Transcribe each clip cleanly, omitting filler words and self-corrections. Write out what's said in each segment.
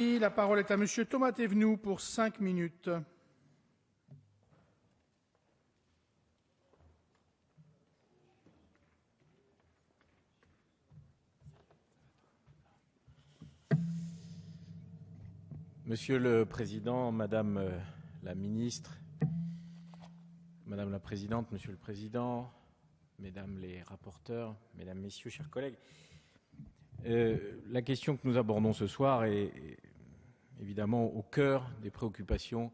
La parole est à Monsieur Thomas Thévenoud pour 5 minutes. Monsieur le Président, Madame la Ministre, Madame la Présidente, Monsieur le Président, Mesdames les rapporteurs, Mesdames, Messieurs, chers collègues, la question que nous abordons ce soir est évidemment au cœur des préoccupations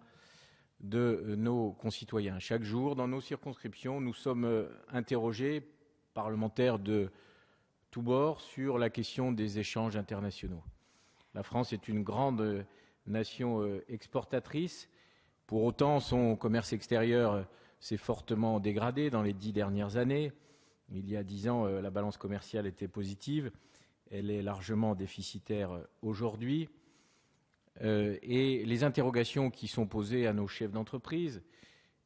de nos concitoyens. Chaque jour, dans nos circonscriptions, nous sommes interrogés, parlementaires de tous bords, sur la question des échanges internationaux. La France est une grande nation exportatrice. Pour autant, son commerce extérieur s'est fortement dégradé dans les 10 dernières années. Il y a 10 ans, la balance commerciale était positive. Elle est largement déficitaire aujourd'hui. Et les interrogations qui sont posées à nos chefs d'entreprise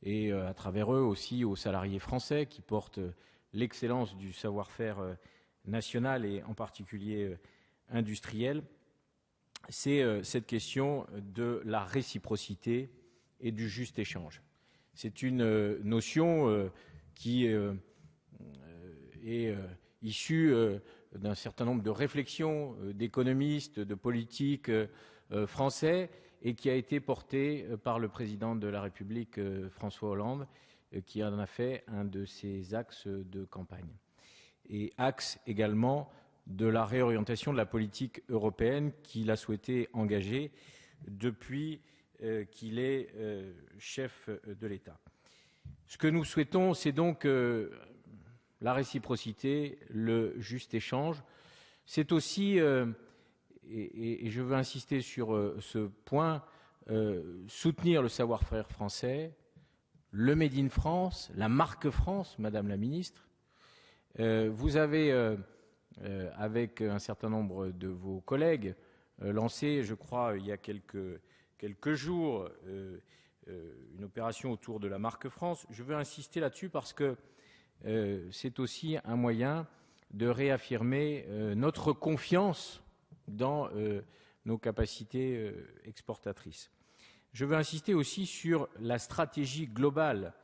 et à travers eux aussi aux salariés français qui portent l'excellence du savoir-faire national et en particulier industriel, c'est cette question de la réciprocité et du juste échange. C'est une notion qui est issue d'un certain nombre de réflexions d'économistes, de politiques français et qui a été portée par le président de la République, François Hollande, qui en a fait un de ses axes de campagne. Et axe également de la réorientation de la politique européenne qu'il a souhaité engager depuis qu'il est chef de l'État. Ce que nous souhaitons, c'est donc la réciprocité, le juste échange. C'est aussi, et je veux insister sur ce point, soutenir le savoir-faire français, le Made in France, la marque France, Madame la Ministre. Vous avez avec un certain nombre de vos collègues, lancé, je crois, il y a quelques jours, une opération autour de la marque France. Je veux insister là-dessus parce que c'est aussi un moyen de réaffirmer notre confiance dans nos capacités exportatrices. Je veux insister aussi sur la stratégie globale,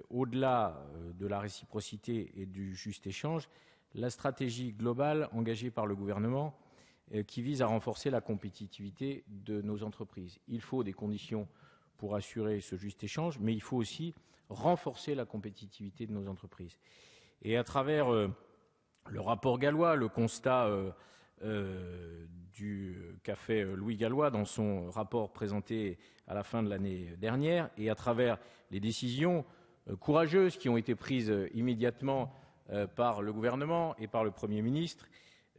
au-delà de la réciprocité et du juste échange, la stratégie globale engagée par le gouvernement qui vise à renforcer la compétitivité de nos entreprises. Il faut des conditions pour assurer ce juste échange, mais il faut aussi renforcer la compétitivité de nos entreprises. Et à travers le rapport Gallois, le constat qu'a fait Louis Gallois dans son rapport présenté à la fin de l'année dernière, et à travers les décisions courageuses qui ont été prises immédiatement par le gouvernement et par le Premier ministre,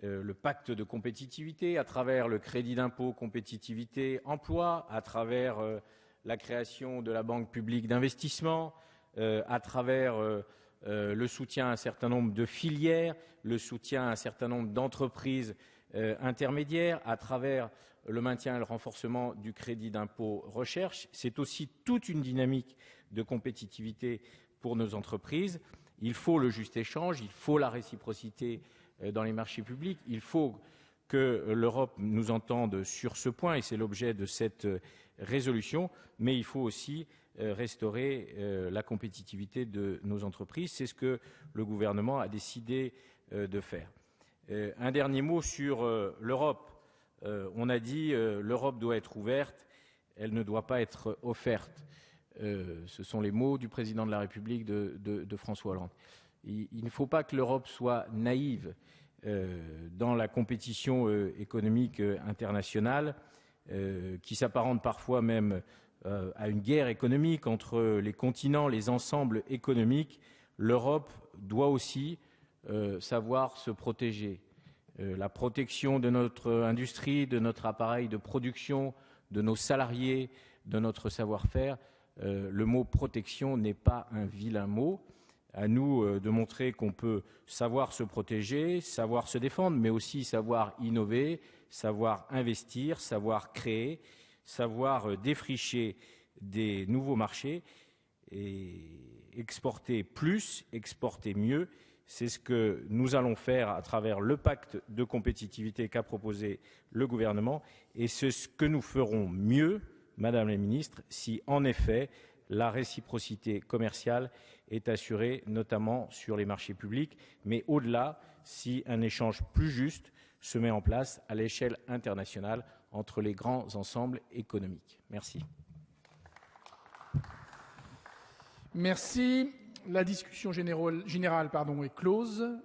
le pacte de compétitivité, à travers le crédit d'impôt compétitivité emploi, à travers la création de la Banque publique d'investissement, à travers le soutien à un certain nombre de filières, le soutien à un certain nombre d'entreprises intermédiaires, à travers le maintien et le renforcement du crédit d'impôt recherche. C'est aussi toute une dynamique de compétitivité pour nos entreprises. Il faut le juste échange, il faut la réciprocité dans les marchés publics, il faut que l'Europe nous entende sur ce point, et c'est l'objet de cette résolution, mais il faut aussi restaurer la compétitivité de nos entreprises. C'est ce que le gouvernement a décidé de faire. Un dernier mot sur l'Europe. On a dit l'Europe doit être ouverte, elle ne doit pas être offerte. Ce sont les mots du président de la République de François Hollande. Il ne faut pas que l'Europe soit naïve dans la compétition économique internationale qui s'apparente parfois même à une guerre économique entre les continents, les ensembles économiques. L'Europe doit aussi savoir se protéger. La protection de notre industrie, de notre appareil de production, de nos salariés, de notre savoir-faire. Le mot protection n'est pas un vilain mot. À nous de montrer qu'on peut savoir se protéger, savoir se défendre, mais aussi savoir innover, savoir investir, savoir créer, savoir défricher des nouveaux marchés et exporter plus, exporter mieux. C'est ce que nous allons faire à travers le pacte de compétitivité qu'a proposé le gouvernement, et c'est ce que nous ferons mieux, Madame la Ministre, si en effet la réciprocité commerciale est assurée, notamment sur les marchés publics, mais au-delà, si un échange plus juste se met en place à l'échelle internationale entre les grands ensembles économiques. Merci. Merci. La discussion générale est close.